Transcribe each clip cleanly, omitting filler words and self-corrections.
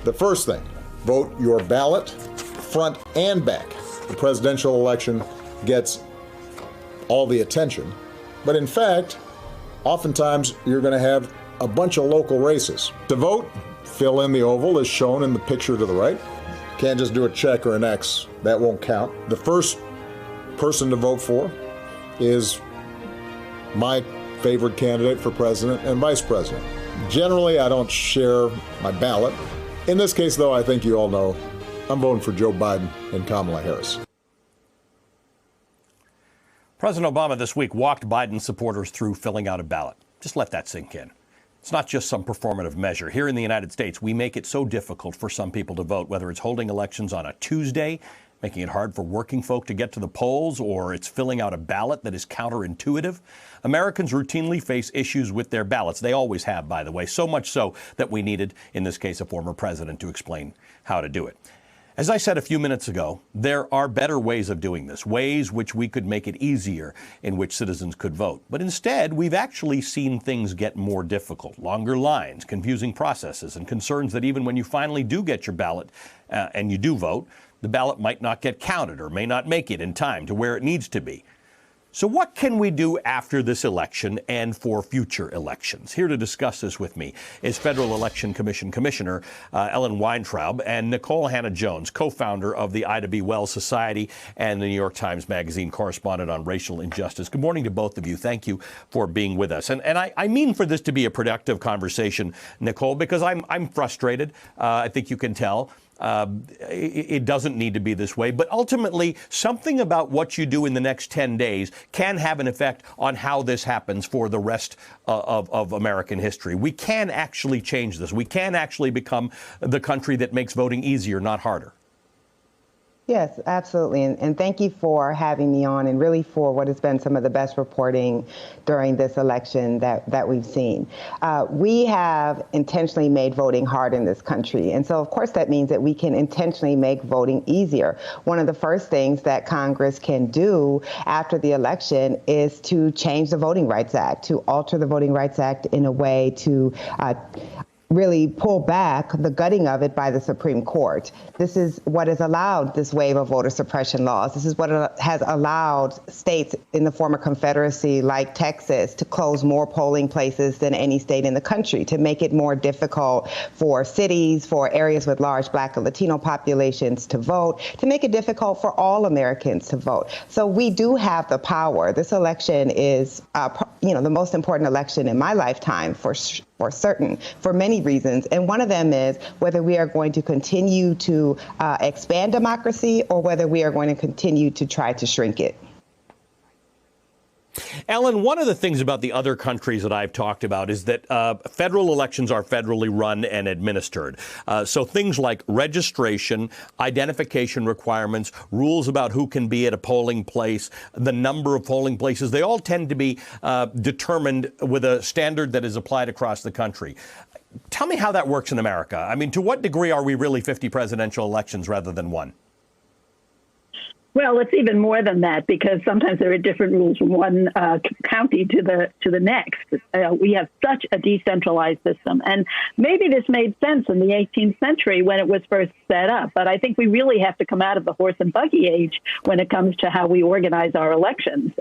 The first thing, vote your ballot front and back. The presidential election gets all the attention, but in fact, oftentimes you're going to have a bunch of local races. To vote, fill in the oval as shown in the picture to the right. Can't just do a check or an X, that won't count. The first person to vote for is my favorite candidate for president and vice president. Generally, I don't share my ballot. In this case, though, I think you all know I'm voting for Joe Biden and Kamala Harris. President Obama this week walked Biden supporters through filling out a ballot. Just let that sink in. It's not just some performative measure. Here in the United States, we make it so difficult for some people to vote, whether it's holding elections on a Tuesday, making it hard for working folk to get to the polls, or it's filling out a ballot that is counterintuitive. Americans routinely face issues with their ballots. They always have, by the way, so much so that we needed, in this case, a former president to explain how to do it. As I said a few minutes ago, there are better ways of doing this, ways which we could make it easier in which citizens could vote. But instead, we've actually seen things get more difficult, longer lines, confusing processes, and concerns that even when you finally do get your ballot and you do vote, the ballot might not get counted or may not make it in time to where it needs to be. So what can we do after this election and for future elections? Here to discuss this with me is Federal Election Commission Commissioner Ellen Weintraub and Nicole Hannah-Jones, co-founder of the Ida B. Wells Society and the New York Times Magazine correspondent on racial injustice. Good morning to both of you. Thank you for being with us. And I mean for this to be a productive conversation, Nicole, because I'm frustrated. I think you can tell. It doesn't need to be this way, but ultimately something about what you do in the next 10 days can have an effect on how this happens for the rest of American history. We can actually change this. We can actually become the country that makes voting easier, not harder. Yes, absolutely. And thank you for having me on and really for what has been some of the best reporting during this election that we've seen. We have intentionally made voting hard in this country. And so, of course, that means that we can intentionally make voting easier. One of the first things that Congress can do after the election is to change the Voting Rights Act, to alter the Voting Rights Act in a way to really pull back the gutting of it by the Supreme Court. This is what has allowed this wave of voter suppression laws. This is what has allowed states in the former Confederacy like Texas to close more polling places than any state in the country, to make it more difficult for cities, for areas with large Black and Latino populations to vote, to make it difficult for all Americans to vote. So we do have the power. This election is, the most important election in my lifetime for certain, for many reasons. And one of them is whether we are going to continue to expand democracy or whether we are going to continue to try to shrink it. Ellen, one of the things about the other countries that I've talked about is that federal elections are federally run and administered. So things like registration, identification requirements, rules about who can be at a polling place, the number of polling places, they all tend to be determined with a standard that is applied across the country. Tell me how that works in America. I mean, to what degree are we really 50 presidential elections rather than one? Well, it's even more than that, because sometimes there are different rules from one county to the next. We have such a decentralized system. And maybe this made sense in the 18th century when it was first set up. But I think we really have to come out of the horse and buggy age when it comes to how we organize our elections.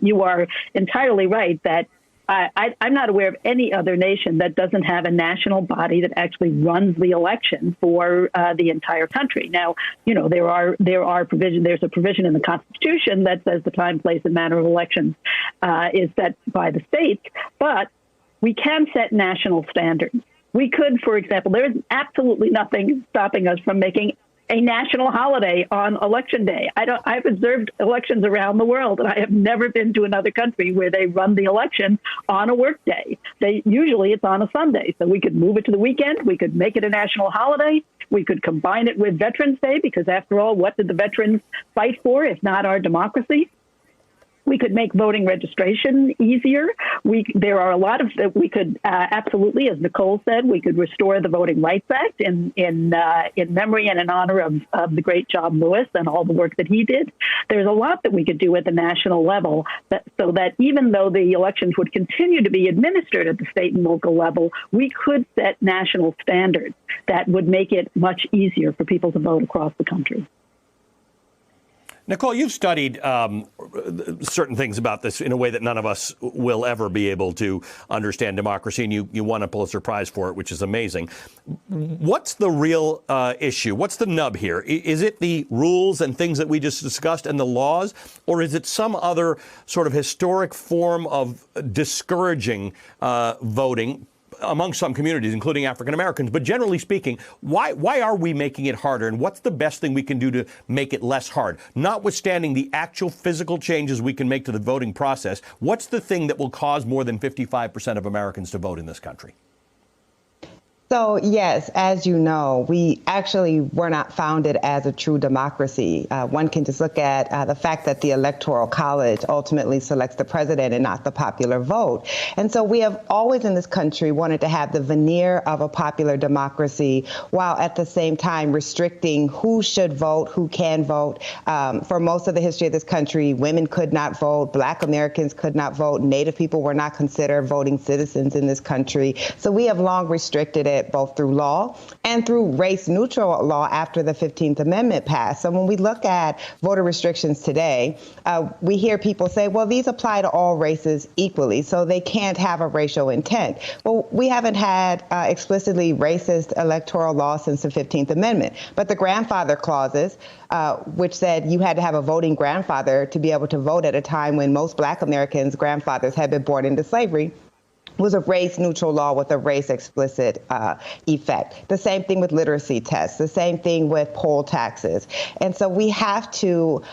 You are entirely right that I'm not aware of any other nation that doesn't have a national body that actually runs the election for the entire country. Now, there are provision. There's a provision in the Constitution that says the time, place, and manner of elections is set by the states, but we can set national standards. We could, for example, there is absolutely nothing stopping us from making a national holiday on election day. I've observed elections around the world, and I have never been to another country where they run the election on a work day. Usually it's on a Sunday. So we could move it to the weekend. We could make it a national holiday. We could combine it with Veterans Day, because after all, what did the veterans fight for if not our democracy? We could make voting registration easier. There are a lot of that we could absolutely, as Nicole said, we could restore the Voting Rights Act in memory and in honor of the great John Lewis and all the work that he did. There's a lot that we could do at the national level so that even though the elections would continue to be administered at the state and local level, we could set national standards that would make it much easier for people to vote across the country. Nicole, you've studied certain things about this in a way that none of us will ever be able to understand democracy, and you won a Pulitzer Prize for it, which is amazing. What's the real issue? What's the nub here? Is it the rules and things that we just discussed and the laws, or is it some other sort of historic form of discouraging voting among some communities, including African Americans? But generally speaking, why are we making it harder? And what's the best thing we can do to make it less hard? Notwithstanding the actual physical changes we can make to the voting process, what's the thing that will cause more than 55% of Americans to vote in this country? So, yes, as you know, we actually were not founded as a true democracy. One can just look at the fact that the Electoral College ultimately selects the president and not the popular vote. And so we have always in this country wanted to have the veneer of a popular democracy while at the same time restricting who should vote, who can vote. For most of the history of this country, women could not vote, Black Americans could not vote, Native people were not considered voting citizens in this country. So we have long restricted it both through law and through race-neutral law after the 15th Amendment passed. So when we look at voter restrictions today, we hear people say, well, these apply to all races equally, so they can't have a racial intent. Well, we haven't had explicitly racist electoral law since the 15th Amendment, but the grandfather clauses, which said you had to have a voting grandfather to be able to vote at a time when most Black Americans' grandfathers had been born into slavery, was a race-neutral law with a race-explicit effect. The same thing with literacy tests, the same thing with poll taxes. And so we have to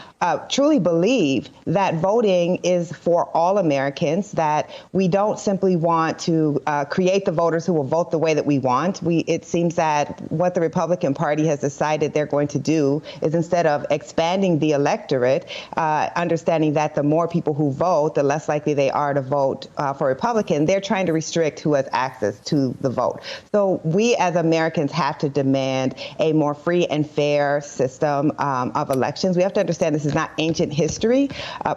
truly believe that voting is for all Americans, that we don't simply want to create the voters who will vote the way that we want. It seems that what the Republican Party has decided they're going to do is, instead of expanding the electorate, understanding that the more people who vote, the less likely they are to vote for Republican, they're trying to restrict who has access to the vote. So we as Americans have to demand a more free and fair system of elections. We have to understand this is not ancient history.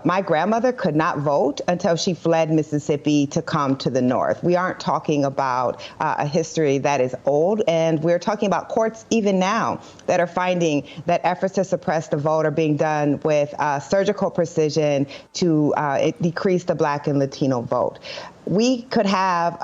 My grandmother could not vote until she fled Mississippi to come to the North. We aren't talking about a history that is old, and we're talking about courts even now that are finding that efforts to suppress the vote are being done with surgical precision to decrease the Black and Latino vote. We could have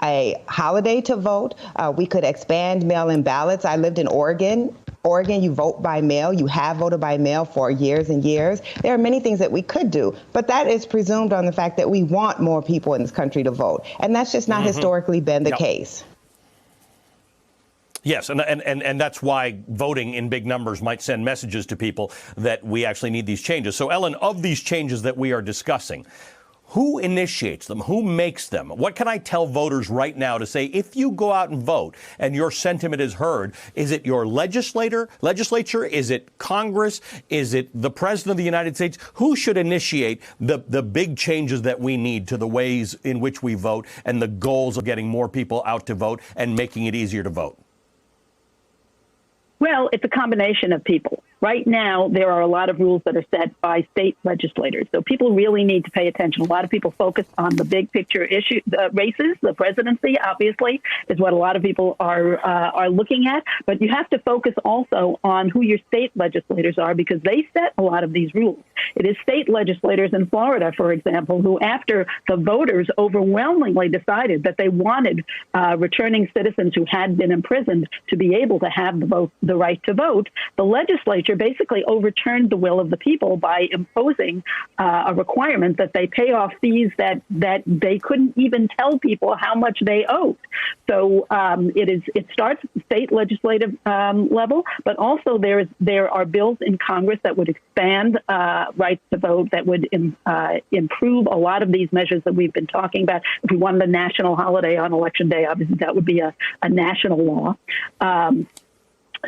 a holiday to vote. We could expand mail-in ballots. I lived in Oregon. Oregon, you vote by mail. You have voted by mail for years and years. There are many things that we could do, but that is presumed on the fact that we want more people in this country to vote. And that's just not historically been the case. Yes, and that's why voting in big numbers might send messages to people that we actually need these changes. So, Ellen, of these changes that we are discussing, who initiates them? Who makes them? What can I tell voters right now to say, if you go out and vote and your sentiment is heard, is it your legislature? Is it Congress? Is it the President of the United States? Who should initiate the big changes that we need to the ways in which we vote and the goals of getting more people out to vote and making it easier to vote? Well, it's a combination of people. Right now, there are a lot of rules that are set by state legislators. So people really need to pay attention. A lot of people focus on the big picture issue, the races. The presidency, obviously, is what a lot of people are looking at. But you have to focus also on who your state legislators are, because they set a lot of these rules. It is state legislators in Florida, for example, who, after the voters overwhelmingly decided that they wanted returning citizens who had been imprisoned to be able to have the right to vote, the legislature basically overturned the will of the people by imposing a requirement that they pay off fees that they couldn't even tell people how much they owed. So it starts at the state legislative level, but also there are bills in Congress that would expand rights to vote, that would improve a lot of these measures that we've been talking about. If we wanted a national holiday on Election Day, obviously that would be a national law.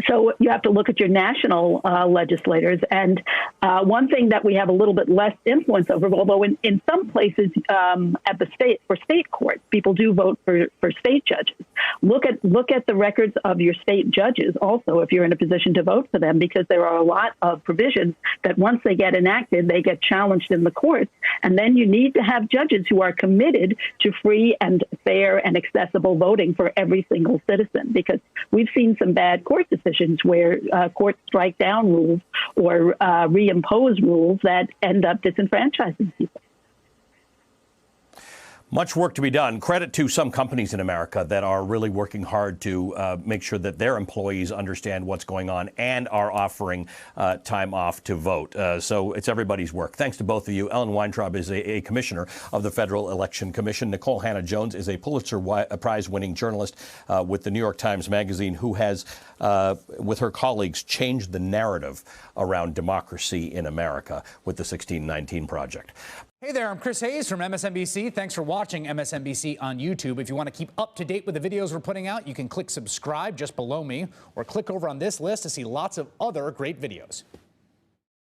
So you have to look at your national legislators, and One thing that we have a little bit less influence over, although in some places at the state courts, people do vote for state judges. Look at the records of your state judges also if you're in a position to vote for them, because there are a lot of provisions that once they get enacted, they get challenged in the courts. And then you need to have judges who are committed to free and fair and accessible voting for every single citizen, because we've seen some bad court decisions where courts strike down rules or reimpose rules that end up disenfranchising people. Much work to be done. Credit to some companies in America that are really working hard to make sure that their employees understand what's going on and are offering time off to vote. So it's everybody's work. Thanks to both of you. Ellen Weintraub is a commissioner of the Federal Election Commission. Nikole Hannah-Jones is a Pulitzer Prize-winning journalist with the New York Times Magazine who has, with her colleagues, changed the narrative around democracy in America with the 1619 Project. Hey there, I'm Chris Hayes from MSNBC. Thanks for watching MSNBC on YouTube. If you want to keep up to date with the videos we're putting out, you can click subscribe just below me or click over on this list to see lots of other great videos.